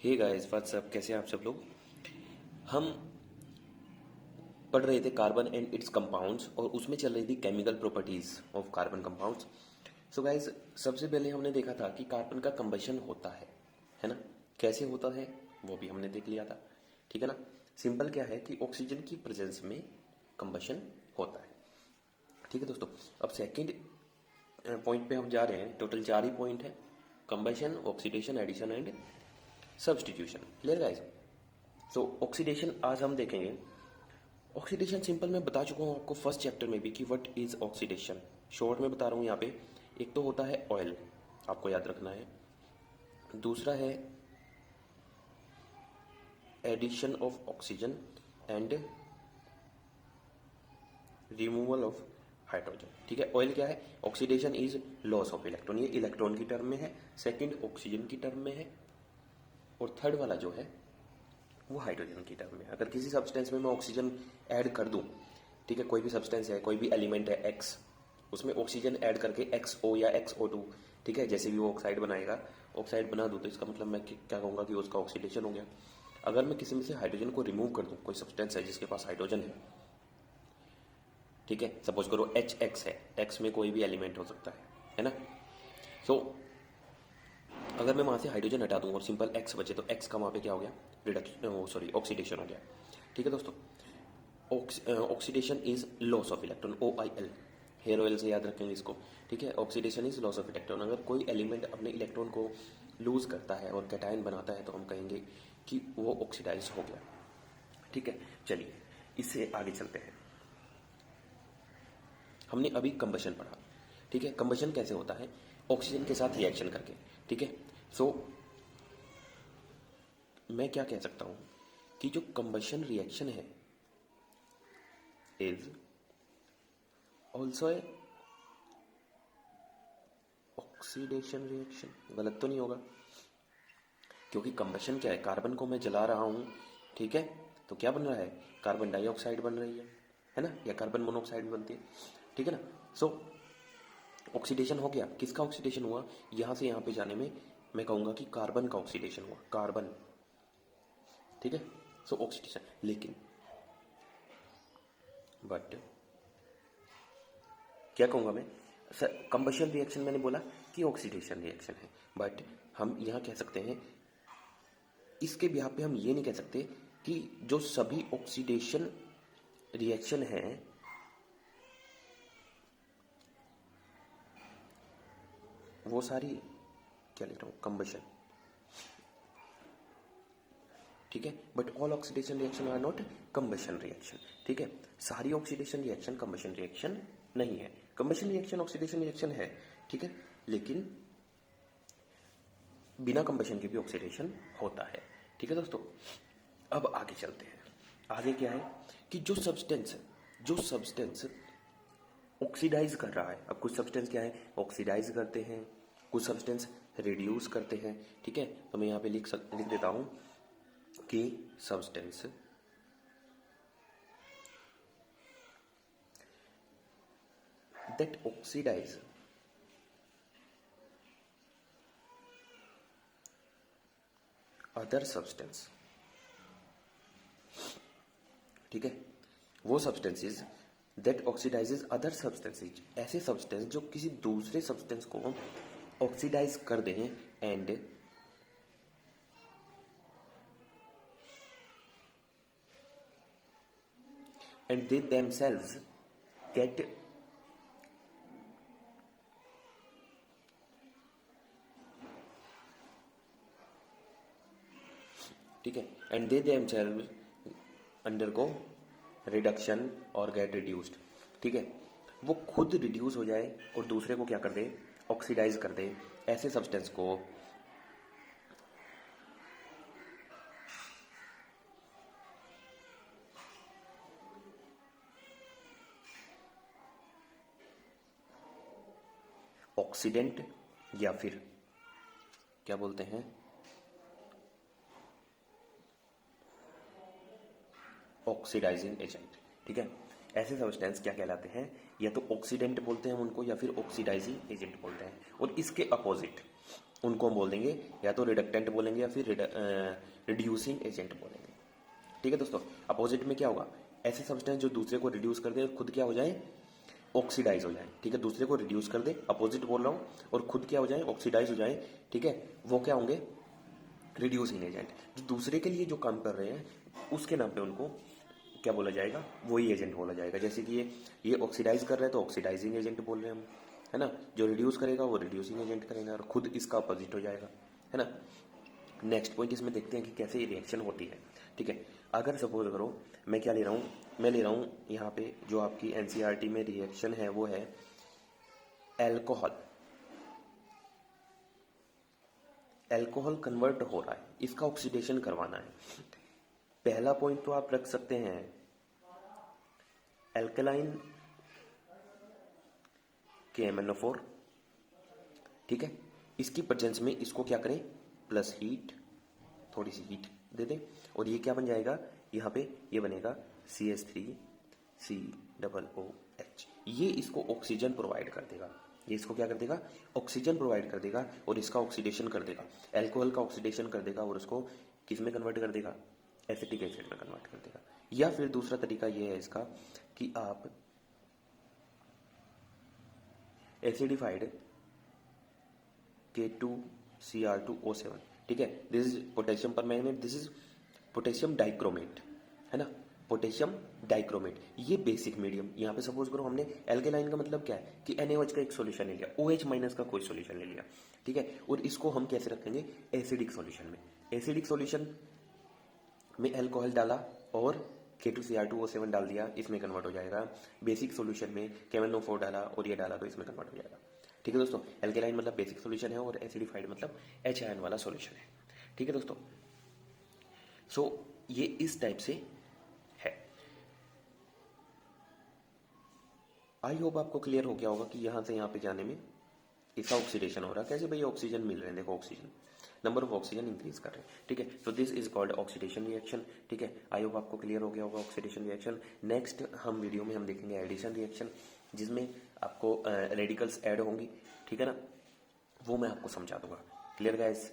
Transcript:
Hey guys what's up, कैसे हैं आप सब लोग। हम पढ़ रहे थे कार्बन एंड इट्स कंपाउंड्स और उसमें चल रही थी chemical properties of carbon compounds. So guys, सबसे पहले हमने देखा था कि कार्बन का कंबशन होता है ना। कैसे होता है वो भी हमने देख लिया था, ठीक है ना। सिंपल क्या है कि ऑक्सीजन की प्रेजेंस में कंबशन होता है, ठीक है दोस्तों। अब सेकंड पॉइंट पे हम जा रहे हैं। टोटल 4 ही पॉइंट है: combustion, oxidation, addition and substitution. Clear guys. So oxidation आज हम देखेंगे। ऑक्सीडेशन सिंपल मैं बता चुका हूँ आपको फर्स्ट चैप्टर में भी कि व्हाट इज ऑक्सीडेशन। शॉर्ट में बता रहा हूँ यहाँ पे। एक तो होता है ऑयल, आपको याद रखना है। दूसरा है addition of oxygen and removal of hydrogen, ठीक है। ऑयल क्या है? Oxidation is loss of electron, ये इलेक्ट्रॉन की टर्म में है। सेकंड ऑक्सीजन की टर्म में है। और थर्ड वाला जो है वो हाइड्रोजन की टर्म में। अगर किसी सब्सटेंस में मैं ऑक्सीजन ऐड कर दूं, ठीक है, कोई भी सब्सटेंस है, कोई भी एलिमेंट है एक्स, उसमें ऑक्सीजन ऐड करके XO या XO2, ठीक है, जैसे भी वो ऑक्साइड बनाएगा, ऑक्साइड बना दूं, तो इसका मतलब मैं क्या कहूँगा कि उसका ऑक्सीडेशन हो गया। अगर मैं किसी में से हाइड्रोजन को रिमूव कर दूं, कोई सब्सटेंस है जिसके पास हाइड्रोजन है, ठीक है, सपोज करो HX है, एक्स में कोई भी एलिमेंट हो सकता है ना। सो अगर मैं वहाँ से हाइड्रोजन हटा दूँ और सिंपल X बचे, तो X का वहाँ पे क्या हो गया? रिडक्शन, ऑक्सीडेशन हो गया, ठीक है दोस्तों। Oxidation is loss of electron, OIL, hair oil से याद रखेंगे इसको, ठीक है। Oxidation is loss of electron. अगर कोई एलिमेंट अपने इलेक्ट्रॉन को लूज करता है और कैटायन बनाता है, तो हम कहेंगे कि वो ऑक्सीडाइज हो गया, ठीक है। चलिए इससे आगे चलते हैं। हमने अभी कंबशन पढ़ा, ठीक है। कंबशन कैसे होता है? ऑक्सीजन के साथ रिएक्शन करके, ठीक है। सो मैं क्या कह सकता हूं कि जो कंबशन रिएक्शन है is also a oxidation reaction. गलत तो नहीं होगा, क्योंकि कंबशन क्या है? कार्बन को मैं जला रहा हूं, ठीक है, तो क्या बन रहा है? कार्बन डाइऑक्साइड बन रही है ना, या कार्बन मोनोऑक्साइड बनती है, ठीक है ना। सो ऑक्सीडेशन हो गया। किसका ऑक्सीडेशन हुआ? यहां से यहां पे जाने में मैं कहूंगा कि कार्बन का ऑक्सीडेशन हुआ, कार्बन, ठीक है। सो ऑक्सीडेशन, लेकिन बट क्या कहूंगा मैं? सर, कंबशन रिएक्शन मैंने बोला कि ऑक्सीडेशन रिएक्शन है, बट हम यहां कह सकते हैं, इसके बिहाफ पे हम ये नहीं कह सकते कि जो सभी ऑक्सीडेशन रिएक्शन है वो सारी, क्या लिख रहा हूं, कंबशन, ठीक है। But all oxidation reaction are not combustion reaction, ठीक है। सारी ऑक्सीडेशन रिएक्शन कंबशन रिएक्शन नहीं है। कंबशन रिएक्शन ऑक्सीडेशन रिएक्शन है, ठीक है, लेकिन बिना कंबशन के भी ऑक्सीडेशन होता है, ठीक है दोस्तों। अब आगे चलते हैं। आगे क्या है कि जो सब्सटेंस ऑक्सीडाइज कर रहा है। अब कुछ सब्सटेंस क्या है? ऑक्सीडाइज करते हैं, कुछ सब्सटेंस रिड्यूस करते हैं, ठीक है। तो मैं यहां पे लिख देता हूं कि substance that oxidise other substance, ठीक है, वो substances that oxidises other substances, ऐसे सब्सटेंस जो किसी दूसरे सब्सटेंस को ऑक्सीडाइज कर दें एंड they themselves get ठीक है, and they themselves undergo reduction और गेट रिड्यूस्ड, ठीक है। वो खुद रिड्यूस हो जाए और दूसरे को क्या कर दे? ऑक्सीडाइज कर दे। ऐसे सब्सटेंस को ऑक्सीडेंट या फिर क्या बोलते हैं, ऑक्सीडाइजिंग एजेंट, ठीक है। ऐसे सब्सटेंस क्या कहलाते हैं? या तो ऑक्सीडेंट बोलते हैं उनको, या फिर ऑक्सीडाइजिंग एजेंट बोलते हैं। और इसके अपोजिट उनको हम बोल देंगे या तो रिडक्टेंट बोलेंगे या फिर रिड्यूसिंग एजेंट बोलेंगे। ठीक है दोस्तों, अपोजिट में क्या होगा, ऐसे सब्सटेंस जो दूसरे को रिड्यूस कर दे और खुद क्या हो जाए, ऑक्सीडाइज हो जाए। ठीक है, दूसरे को रिड्यूस कर दे, अपोजिट बोल रहा हूँ, और खुद क्या हो जाए, ऑक्सीडाइज हो जाए। ठीक है, वो क्या होंगे, रिड्यूसिंग एजेंट। जो दूसरे के लिए जो काम कर रहे हैं उसके नाम पे उनको क्या बोला जाएगा, वही एजेंट बोला जाएगा। जैसे कि ये ऑक्सीडाइज कर रहा है तो ऑक्सीडाइजिंग एजेंट बोल रहे हैं हम, है ना। जो रिड्यूस करेगा वो रिड्यूसिंग एजेंट करेगा, और खुद इसका अपोजिट हो जाएगा, है ना। नेक्स्ट पॉइंट इसमें देखते हैं कि कैसे ये रिएक्शन होती है। ठीक है, अगर सपोज करो मैं क्या ले रहा हूँ, मैं ले रहा हूँ यहाँ पे जो आपकी एनसीईआरटी में रिएक्शन है वो है एल्कोहल। एल्कोहल कन्वर्ट हो रहा है, इसका ऑक्सीडेशन करवाना है। पहला पॉइंट तो आप रख सकते हैं एल्कलाइन KMnO4। ठीक है, इसकी प्रेजेंस में इसको क्या करें, प्लस हीट, थोड़ी सी हीट दे दें, और ये क्या बन जाएगा, यहाँ पे ये बनेगा CH3COOH। ये इसको ऑक्सीजन प्रोवाइड कर देगा, ये इसको क्या कर देगा, ऑक्सीजन प्रोवाइड कर देगा, और इसका ऑक्सीडेशन कर देगा, एल्कोहल का ऑक्सीडेशन कर देगा, और उसको किस में कन्वर्ट कर देगा, एसिटिक एसिड में कन्वर्ट कर देगा। या फिर दूसरा तरीका ये है इसका कि आप एसिडिफाइड K2Cr2O7, ठीक है, this is potassium permanganate, this is potassium dichromate, है ना, पोटेशियम डाइक्रोमेट। ये बेसिक मीडियम, यहाँ पे सपोज करो हमने एल्केलाइन का मतलब क्या है कि NaOH का एक सॉल्यूशन ले लिया, OH माइनस का कोई सॉल्यूशन ले लिया। ठीक है, और इसको हम कैसे रखेंगे, एसिडिक सॉल्यूशन में। एसिडिक सॉल्यूशन में एल्कोहल डाला और K2Cr2O7 डाल दिया, इसमें कन्वर्ट हो जाएगा। बेसिक सॉल्यूशन में KMnO4 डाला और ये डाला तो इसमें कन्वर्ट हो जाएगा। ठीक है दोस्तों, एल्केलाइन मतलब बेसिक सॉल्यूशन है और एसिडिफाइड मतलब H आयन वाला सॉल्यूशन है। ठीक है दोस्तों, सो ये इस टाइप से है। आई होप आपको क्लियर हो गया होगा कि यहां से यहां पे जाने में इसका ऑक्सीडेशन हो रहा है। कैसे भाई, ऑक्सीजन मिल रहे हैं, देखो oxygen, number of oxygen increase कर रहे हैं। ठीक है, so this is called oxidation reaction. ठीक है, आई होप आपको क्लियर हो गया होगा ऑक्सीडेशन रिएक्शन। नेक्स्ट हम वीडियो में हम देखेंगे एडिशन रिएक्शन, जिसमें आपको रेडिकल्स ऐड होंगी। ठीक है ना, वो मैं आपको समझा दूंगा। Clear guys.